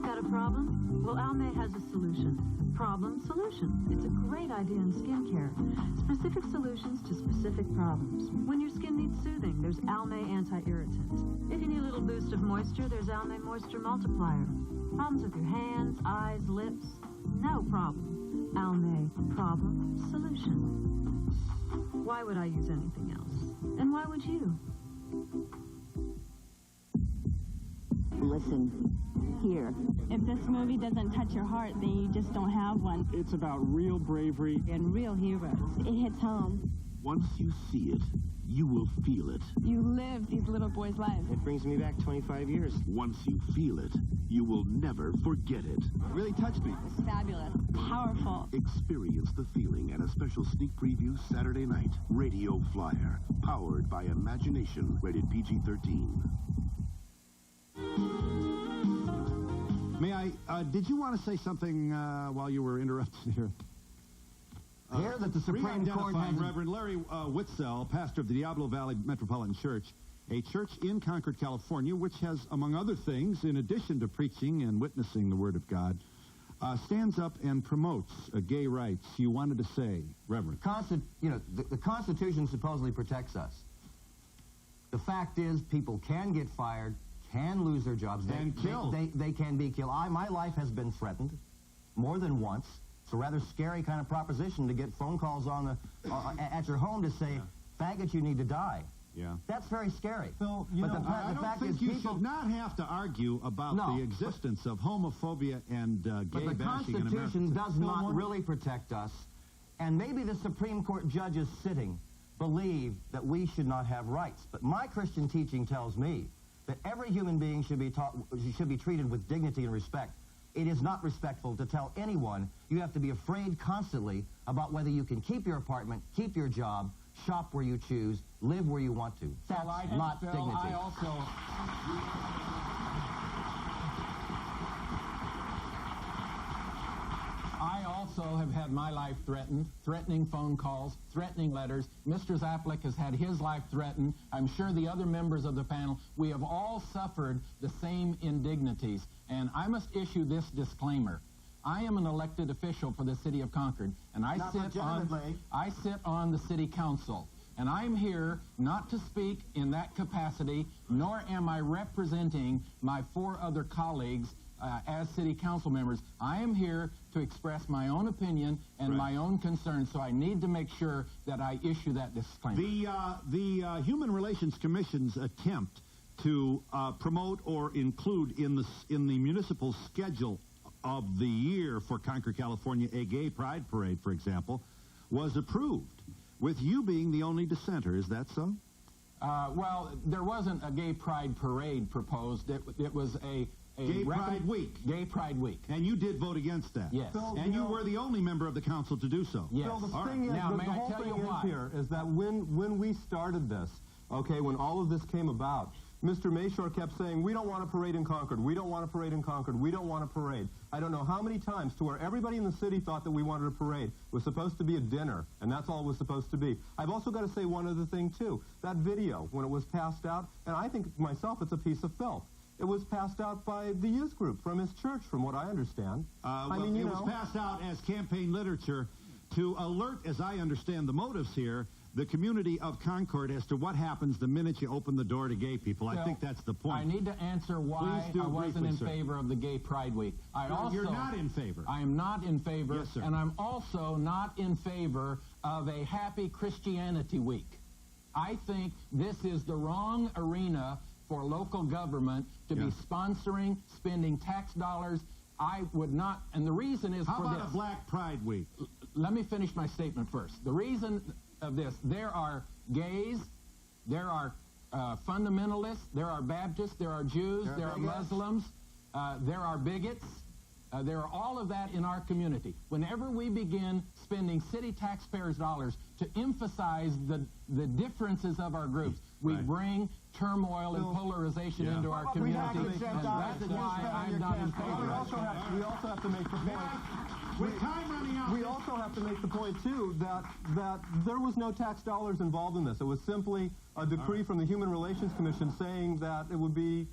Got a problem? Well, Almay has a solution. Problem, solution. It's a great idea in skincare. Specific solutions to specific problems. When your skin needs soothing, there's Almay Anti-Irritant. If you need a little boost of moisture, there's Almay Moisture Multiplier. Problems with your hands, eyes, lips? No problem. Almay. Problem, solution. Why would I use anything else? And why would you? Listen, here. If this movie doesn't touch your heart, then you just don't have one. It's about real bravery And real heroes. It hits home. Once you see it, you will feel it. You live these little boys' lives. It brings me back 25 years. Once you feel it, you will never forget it. It really touched me. It's fabulous. Powerful. Experience the feeling at a special sneak preview Saturday night. Radio Flyer, powered by Imagination, rated PG-13. May I, did you want to say something while you were interrupted here? Here that the Supreme Court has... Reverend Larry Witzel, pastor of the Diablo Valley Metropolitan Church, a church in Concord, California, which has, among other things, in addition to preaching and witnessing the Word of God, stands up and promotes gay rights. You wanted to say, Reverend. The Constitution supposedly protects us. The fact is, people can get fired, can lose their jobs. And killed. They can be killed. My life has been threatened more than once. It's a rather scary kind of proposition to get phone calls on at your home to say, faggot, you need to die. Yeah. That's very scary. Phil, I don't think you should not have to argue about the existence of homophobia and gay bashing in America. But the Constitution does not really protect us. And maybe the Supreme Court judges sitting believe that we should not have rights. But my Christian teaching tells me that every human being should be treated with dignity and respect. It is not respectful to tell anyone you have to be afraid constantly about whether you can keep your apartment, keep your job, shop where you choose, live where you want to. That's not dignity. I also have had my life threatened, threatening phone calls, threatening letters. Mr. Zaplick has had his life threatened. I'm sure the other members of the panel, we have all suffered the same indignities. And I must issue this disclaimer. I am an elected official for the city of Concord, and I sit on the city council. And I'm here not to speak in that capacity, nor am I representing my 4 other colleagues as city council members. I am here to express my own opinion and my own concerns, so I need to make sure that I issue that disclaimer. The Human Relations Commission's attempt to promote or include in the municipal schedule of the year for Concord, California, a gay pride parade, for example, was approved, with you being the only dissenter. Is that so? Well, there wasn't a gay pride parade proposed. It was a Gay Pride Week. Gay Pride Week. And you did vote against that. Yes. Phil, and you were the only member of the council to do so. Yes. Phil, the thing is, now, the may whole I tell thing you why? here is that when we started this, okay, when all of this came about, Mr. Mayshore kept saying, we don't want a parade in Concord, we don't want a parade in Concord, we don't want a parade. I don't know how many times to where everybody in the city thought that we wanted a parade. It was supposed to be a dinner, and that's all it was supposed to be. I've also got to say one other thing, too. That video, when it was passed out, and I think myself it's a piece of filth. It was passed out by the youth group from his church, from what I understand. It was passed out as campaign literature to alert, as I understand the motives here, the community of Concord as to what happens the minute you open the door to gay people. I think that's the point. I need to answer why I wasn't in favor of the Gay Pride Week. You're not in favor. I am not in favor, Yes, sir. and I'm also not in favor of a Happy Christianity Week. I think this is the wrong arena for local government to be sponsoring, spending tax dollars. I would not, and the reason is How for about this. a Black Pride Week? Let me finish my statement first. The reason of this, there are gays, there are fundamentalists, there are Baptists, there are Jews, there are Muslims, there are bigots. There are all of that in our community. Whenever we begin spending city taxpayers' dollars to emphasize the differences of our groups, we bring turmoil and polarization into our community, and that's why I'm not in favor. We also have to make the point. With time running out. We also have to make the point, too, that there was no tax dollars involved in this. It was simply a decree from the Human Relations Commission saying that it would be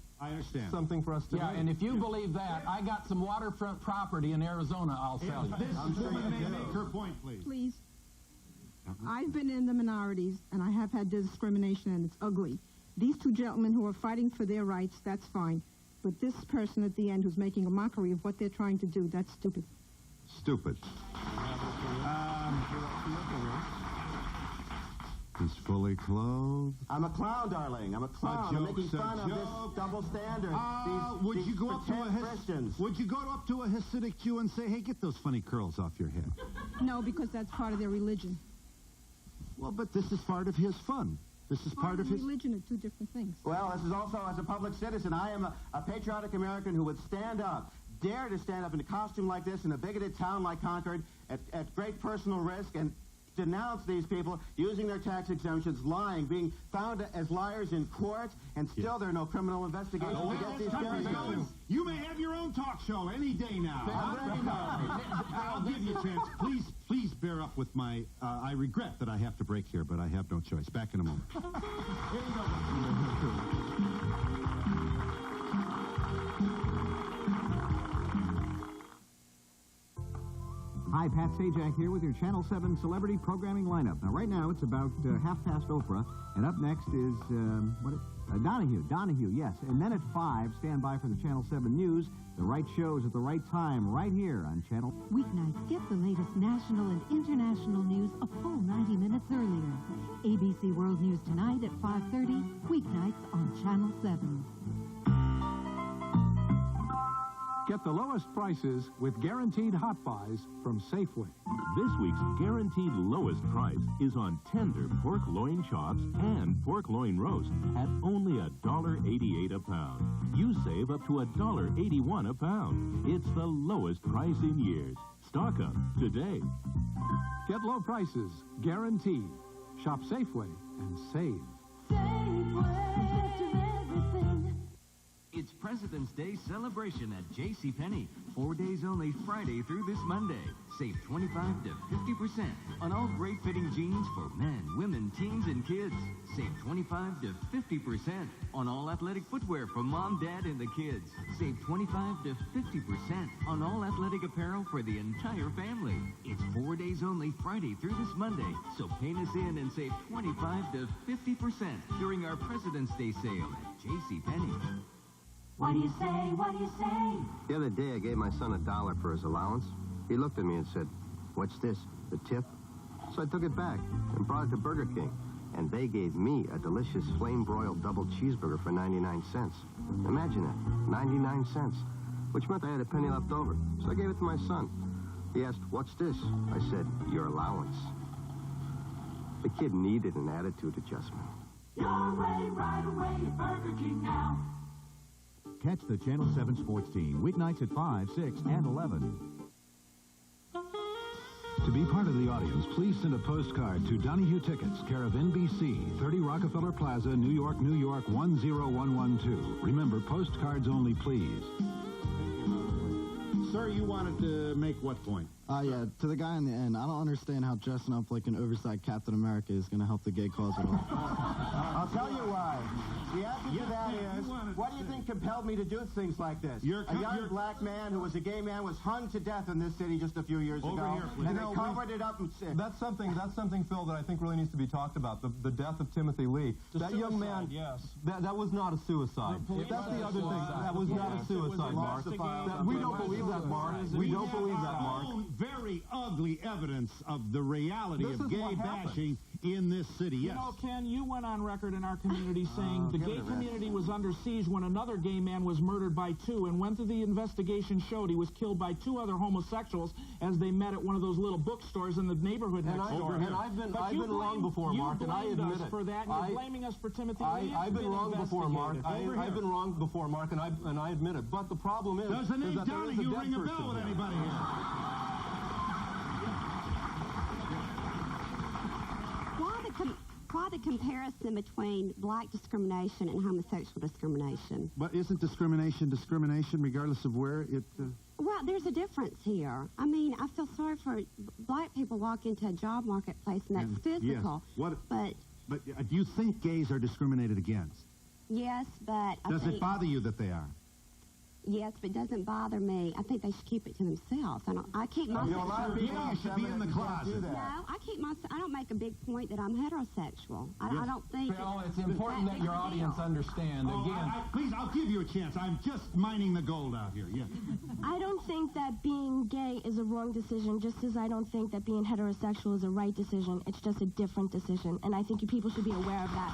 something for us to do. And if you believe that, I got some waterfront property in Arizona I'll sell you. This woman may make her point, please. Please. I've been in the minorities, and I have had discrimination, and it's ugly. These two gentlemen who are fighting for their rights, that's fine. But this person at the end who's making a mockery of what they're trying to do, that's stupid. Stupid. He's fully clothed. I'm a clown, darling. I'm a clown. I'm making fun of this double standard. Would you go up to a Hasidic Jew and say, hey, get those funny curls off your head? No, because that's part of their religion. Well, but this is part of his fun. This is part of his... religion are two different things. Well, this is also, as a public citizen, I am a patriotic American who would stand up, dare to stand up in a costume like this in a bigoted town like Concord at great personal risk and denounce these people using their tax exemptions, lying, being found as liars in court, and still there are no criminal investigations against these guys. You may have your own talk show any day now. I'll give you a chance. Please bear up with my... I regret that I have to break here, but I have no choice. Back in a moment. Here you go. Hi, Pat Sajak here with your Channel 7 celebrity programming lineup. Now, right now, it's about half past Oprah, and up next is, Donahue. Donahue, yes. And then at 5, stand by for the Channel 7 News. The right shows at the right time, right here on Channel... Weeknights, get the latest national and international news a full 90 minutes earlier. ABC World News tonight at 5:30, weeknights on Channel 7. Get the lowest prices with guaranteed hot buys from Safeway. This week's guaranteed lowest price is on tender pork loin chops and pork loin roast at only $1.88 a pound. You save up to $1.81 a pound. It's the lowest price in years. Stock up today. Get low prices, guaranteed. Shop Safeway and save. It's President's Day celebration at JCPenney. 4 days only, Friday through this Monday. Save 25 to 50% on all great fitting jeans for men, women, teens, and kids. Save 25 to 50% on all athletic footwear for mom, dad, and the kids. Save 25 to 50% on all athletic apparel for the entire family. It's 4 days only, Friday through this Monday. So paint us in and save 25 to 50% during our President's Day sale at JCPenney. What do you say? What do you say? The other day, I gave my son $1 for his allowance. He looked at me and said, "What's this, the tip?" So I took it back and brought it to Burger King. And they gave me a delicious flame-broiled double cheeseburger for 99 cents. Imagine that, 99 cents, which meant I had a penny left over. So I gave it to my son. He asked, "What's this?" I said, "Your allowance." The kid needed an attitude adjustment. Your way, right away, Burger King now. Catch the Channel 7 sports team weeknights at 5, 6, and 11. To be part of the audience, please send a postcard to Donahue Tickets, care of NBC, 30 Rockefeller Plaza, New York, New York, 10112. Remember, postcards only, please. Sir, you wanted to make what point? Yeah, to the guy in the end, I don't understand how dressing up like an oversized Captain America is going to help the gay cause at all. I'll tell you why. The answer to that is, what do you think compelled me to do things like this? A young black man who was a gay man was hung to death in this city just a few years ago. And they covered it up and said... That's something, Phil, that I think really needs to be talked about. The death of Timothy Lee. That young man, that was not a suicide. That's the other thing. That was not a suicide, Mark. We don't believe that, Mark. We don't believe that, Mark. Very ugly evidence of the reality of gay bashing in this city. You know, Ken, you went on record in our community saying the gay community was under siege when another gay man was murdered by two, and when the investigation showed he was killed by two other homosexuals as they met at one of those little bookstores in the neighborhood next door. And I've been wrong before, Mark, and I admit it. For that, you're blaming us for Timothy Lee. I've been wrong before, Mark. I've been wrong before, Mark, and I admit it. But the problem is, does the name Donahue ring a bell with anybody here? Why the comparison between black discrimination and homosexual discrimination? But isn't discrimination regardless of where it... Well, there's a difference here. I mean, I feel sorry for black people walk into a job marketplace and that's physical. Yes. But do you think gays are discriminated against? Yes, but Does it bother you that they are? Yes, but it doesn't bother me. I think they should keep it to themselves. I keep my... You should be in the closet. No, I don't make a big point that I'm heterosexual. I don't think... Phil, it's important that your audience understand. Again... Please, I'll give you a chance. I'm just mining the gold out here. Yeah. I don't think that being gay is a wrong decision, just as I don't think that being heterosexual is a right decision. It's just a different decision, and I think you people should be aware of that.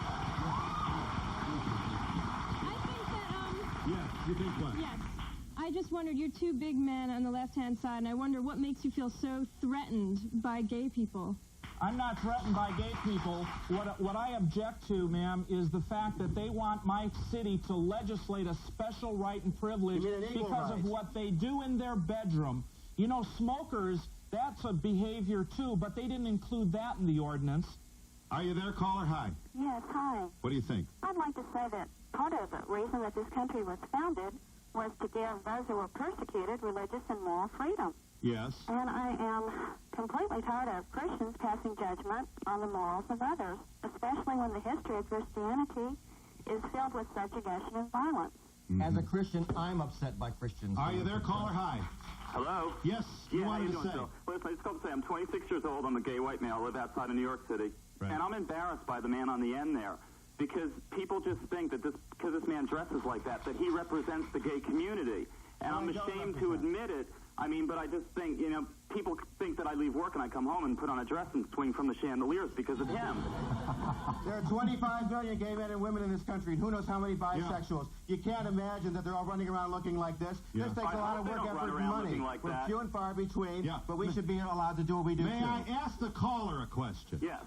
Yes, you think what? Yes. I just wondered, you're two big men on the left-hand side, and I wonder what makes you feel so threatened by gay people? I'm not threatened by gay people. What I object to, ma'am, is the fact that they want my city to legislate a special right and privilege because of what they do in their bedroom. You know, smokers, that's a behavior too, but they didn't include that in the ordinance. Are you there, caller? Hi. Yes, hi. What do you think? I'd like to say that part of the reason that this country was founded was to give those who were persecuted religious and moral freedom. Yes. And I am completely tired of Christians passing judgment on the morals of others, especially when the history of Christianity is filled with subjugation and violence. As a Christian, I'm upset by Christians. Are you there, caller? Hi. Hello? Yes, you wanted to say. Well, I just called to say I'm 26 years old. I'm a gay white male. I live outside of New York City. Right. And I'm embarrassed by the man on the end there because people just think that because this man dresses like that he represents the gay community. And I'm ashamed to admit it. I mean, but I just think, you know, people think that I leave work and I come home and put on a dress and swing from the chandeliers because of him. There are 25 million gay men and women in this country, and who knows how many bisexuals. You can't imagine that they're all running around looking like this. This takes a lot of work, effort, and money. We're few and far between, but we should be allowed to do what we do, May I ask the caller a question? Yes.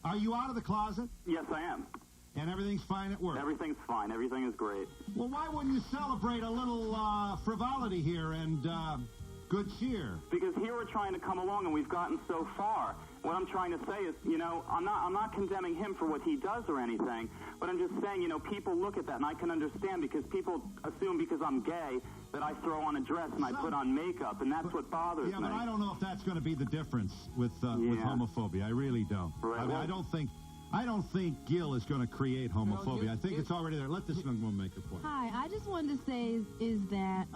Are you out of the closet? Yes, I am. And everything's fine at work? Everything's fine. Everything is great. Well, why wouldn't you celebrate a little frivolity here and good cheer? Because here we're trying to come along, and we've gotten so far. What I'm trying to say is, you know, I'm not condemning him for what he does or anything, but I'm just saying, you know, people look at that, and I can understand because people assume because I'm gay that I throw on a dress and I put on makeup, and that's what bothers me. Yeah, but I don't know if that's going to be the difference with homophobia. I really don't. Right. I mean, I don't think Gil is going to create homophobia. I think it's already there. Let this young woman make her point. Hi, I just wanted to say is that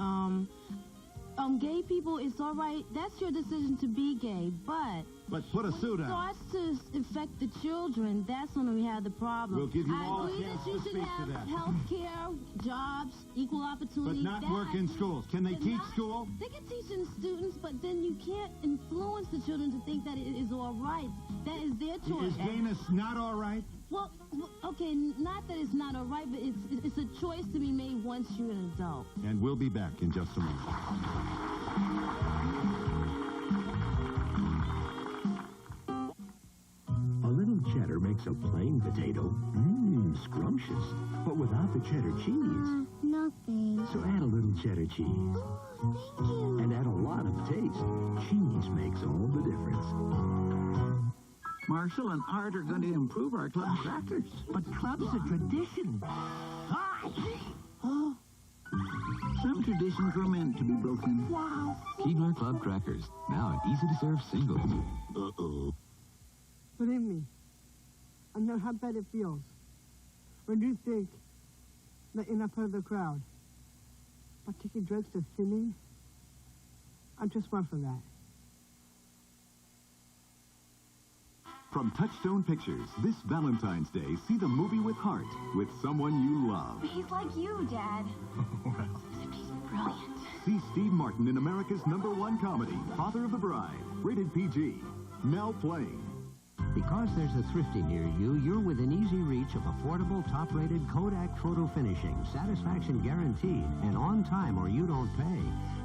gay people, it's all right. That's your decision to be gay, but put a suit on. When it starts to affect the children, that's when we have the problem. We'll give you all a I agree chance that you to should speak have to that. health care, jobs, equal opportunity. But not work in schools. Can they teach school? They can teach in students, but then you can't influence the children to think that it is all right. That is their choice. Is gayness not all right? Well, okay, not that it's not all right, but it's a choice to be made once you're an adult. And we'll be back in just a moment. A little cheddar makes a plain potato scrumptious, but without the cheddar cheese. Nothing. So add a little cheddar cheese. Thank you. And add a lot of taste. Cheese makes all the difference. Marshall and Art are going to improve our club's records. But club's a tradition. Some traditions were meant to be broken. Wow. Keebler Club crackers, now an easy-to-serve single. Uh-oh. Believe me, I know how bad it feels when you think that you're not part of the crowd. But taking drugs to sinning, I'm just one for that. From Touchstone Pictures, this Valentine's Day, see the movie with heart with someone you love. He's like you, Dad. Except he's brilliant. See Steve Martin in America's #1 comedy, Father of the Bride, rated PG. Mel playing. Because there's a thrifty near you, you're within easy reach of affordable, top-rated Kodak photo finishing, satisfaction guaranteed, and on time or you don't pay.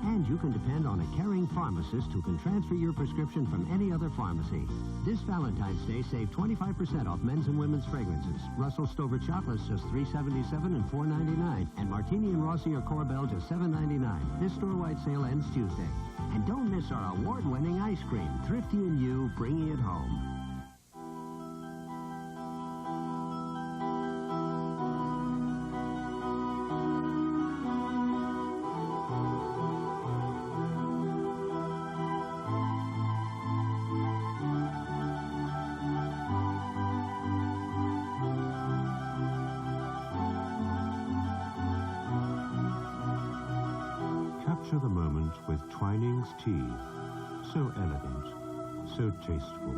And you can depend on a caring pharmacist who can transfer your prescription from any other pharmacy. This Valentine's Day, save 25% off men's and women's fragrances. Russell Stover chocolates just $3.77 and $4.99, and Martini and Rossi or Corbel just $7.99. This store-wide sale ends Tuesday. And don't miss our award-winning ice cream. Thrifty and you, bringing it home. Capture the moment with Twining's tea. So elegant, so tasteful.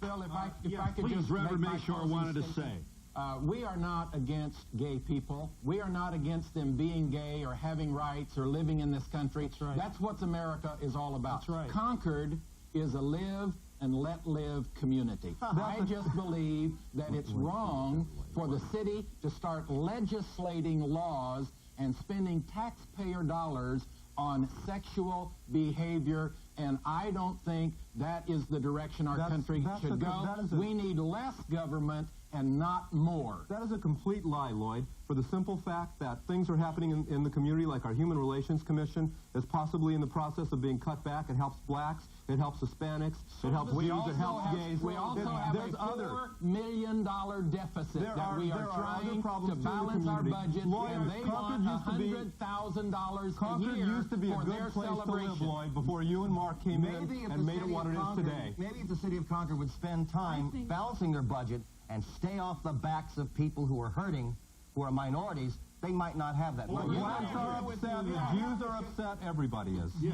Bill, if I could please, just Reverend make my Mayshore closing wanted to statement. say. We are not against gay people. We are not against them being gay or having rights or living in this country. That's right. That's what America is all about. That's right. Concord is a live and let live community. I just believe that it's wrong for the city to start legislating laws and spending taxpayer dollars on sexual behavior, and I don't think that is the direction our country should go. We need less government and not more. That is a complete lie, Lloyd, for the simple fact that things are happening in the community, like our Human Relations Commission is possibly in the process of being cut back. It helps blacks, it helps Hispanics, it helps Jews, it helps gays. We also have a $4 million deficit that we are trying to balance our budget, and they want $100,000 a year used to be a for good their place celebration. to live, Lloyd, before you and Mark came in and made it what it is today. Maybe if the city of Concord would spend time balancing their budget and stay off the backs of people who are hurting, who are minorities, they might not have that money. Blacks are upset, Jews are upset, everybody is. Yes.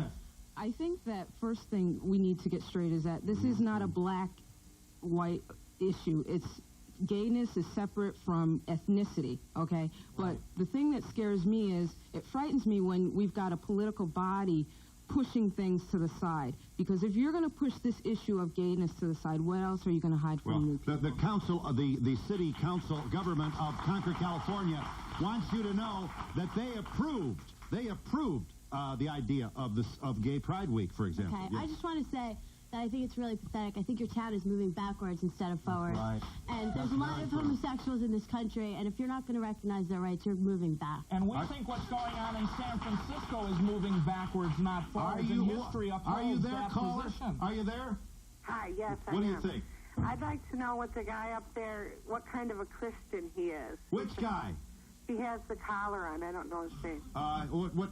I think that first thing we need to get straight is that this is not a black-white issue. It's gayness is separate from ethnicity, okay? But the thing that scares me is it frightens me when we've got a political body pushing things to the side. Because if you're going to push this issue of gayness to the side, what else are you going to hide from me? The council, the city council government of Concord, California, wants you to know that they approved the idea of Gay Pride Week, for example. Okay, I just want to say that I think it's really pathetic. I think your town is moving backwards instead of forward. Right. And there's a lot of homosexuals in this country, and if you're not going to recognize their rights, you're moving back. And we think what's going on in San Francisco is moving backwards, not forwards. And history upholds that position. Are you there? Hi, yes, I am. What do you think? I'd like to know what the guy up there, what kind of a Christian he is. Which guy? He has the collar on. I don't know his name.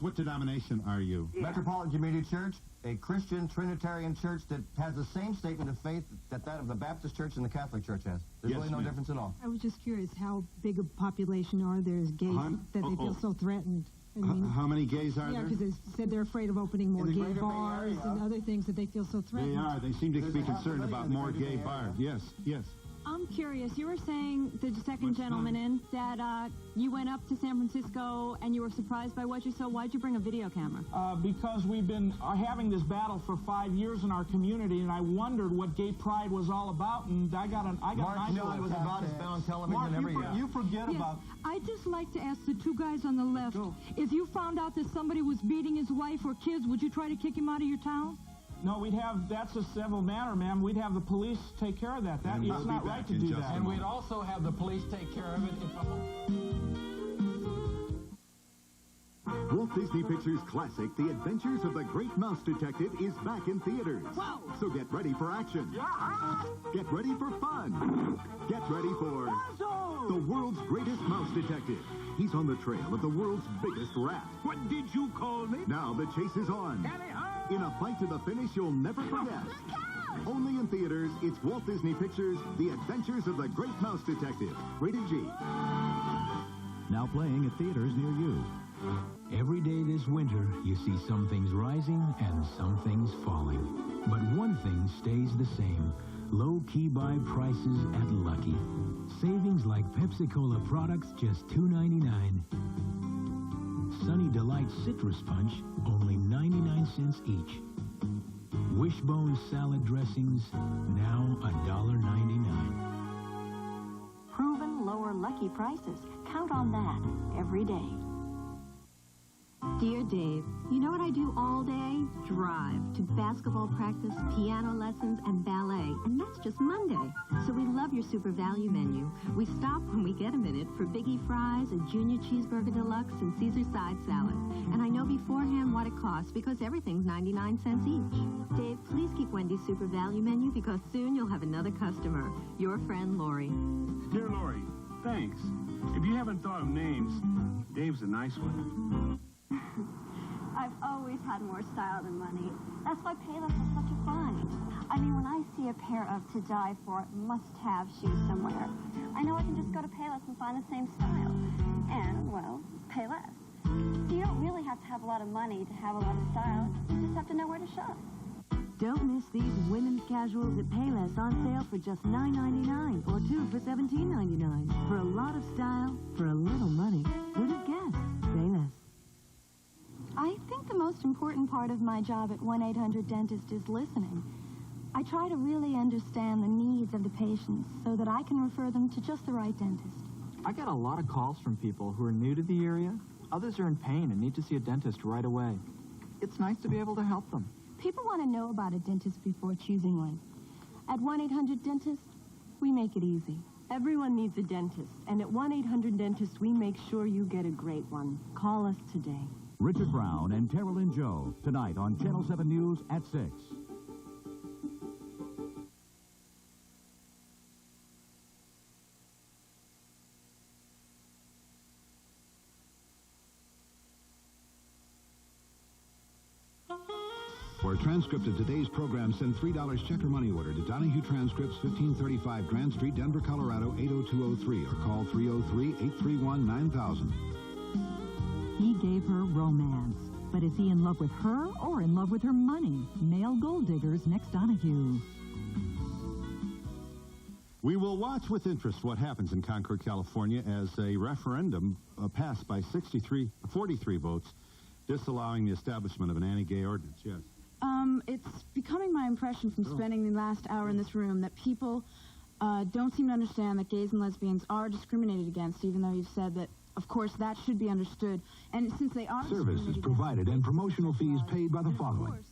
What denomination are you? Yeah. Metropolitan Community Church, a Christian Trinitarian church that has the same statement of faith that of the Baptist Church and the Catholic Church has. There's really no difference at all. I was just curious how big a population are there as gays that they feel so threatened? I mean, how many gays are there? Yeah, because they said they're afraid of opening more gay bars and other things that they feel so threatened. They are. They seem to be concerned about more gay bars. Yes, yes. I'm curious. You were saying, the second gentleman in, that you went up to San Francisco and you were surprised by what you saw. Why'd you bring a video camera? Because we've been having this battle for 5 years in our community, and I wondered what gay pride was all about, and I got an Mark knew it was about. It's been on television every year. You forget about... I'd just like to ask the two guys on the left, if you found out that somebody was beating his wife or kids, would you try to kick him out of your town? No, that's a civil matter, ma'am. We'd have the police take care of that. It's not right to do that. And we'd also have the police take care of it if... Walk Disney Pictures classic, The Adventures of the Great Mouse Detective, is back in theaters. Whoa. So get ready for action. Get ready for fun. Get ready for the world's greatest mouse detective. He's on the trail of the world's biggest rat. What did you call me? Now the chase is on. In a fight to the finish you'll never forget. Only in theaters, it's Walt Disney Pictures' The Adventures of the Great Mouse Detective. Rated G. Now playing at theaters near you. Every day this winter, you see some things rising and some things falling. But one thing stays the same. Low key-buy prices at Lucky. Savings like Pepsi-Cola products just $2.99. Sunny Delight Citrus Punch, only 99 cents each. Wishbone salad dressings, now $1.99. Proven lower Lucky prices. Count on that every day. Dear Dave, you know what I do all day? Drive to basketball practice, piano lessons, and ballet. And that's just Monday. So we love your super value menu. We stop when we get a minute for Biggie Fries, a Junior Cheeseburger Deluxe, and Caesar side salad. And I know beforehand what it costs because everything's 99 cents each. Dave, please keep Wendy's super value menu because soon you'll have another customer. Your friend, Lori. Dear Lori, thanks. If you haven't thought of names, Dave's a nice one. I've always had more style than money. That's why Payless is such a find. I mean, when I see a pair of to die for must-have shoes somewhere, I know I can just go to Payless and find the same style. And, well, pay less. So you don't really have to have a lot of money to have a lot of style. You just have to know where to shop. Don't miss these women's casuals at Payless on sale for just $9.99 or 2 for $17.99. For a lot of style, for a little money. Who'd have guessed? Payless. I think the most important part of my job at 1-800-DENTIST is listening. I try to really understand the needs of the patients so that I can refer them to just the right dentist. I get a lot of calls from people who are new to the area. Others are in pain and need to see a dentist right away. It's nice to be able to help them. People want to know about a dentist before choosing one. At 1-800-DENTIST, we make it easy. Everyone needs a dentist, and at 1-800-DENTIST, we make sure you get a great one. Call us today. Richard Brown and Terrell and Joe, tonight on Channel 7 News at 6. For a transcript of today's program, send $3 check or money order to Donahue Transcripts, 1535 Grand Street, Denver, Colorado, 80203, or call 303-831-9000. He gave her romance. But is he in love with her or in love with her money? Male gold diggers next Donahue. We will watch with interest what happens in Concord, California, as a referendum passed by 43 votes disallowing the establishment of an anti-gay ordinance. Yes. It's becoming my impression from spending the last hour in this room that people don't seem to understand that gays and lesbians are discriminated against, even though you've said that, of course, that should be understood. And since they are Services provided and promotional fees paid by the following.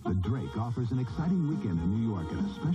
The Drake offers an exciting weekend in New York at a special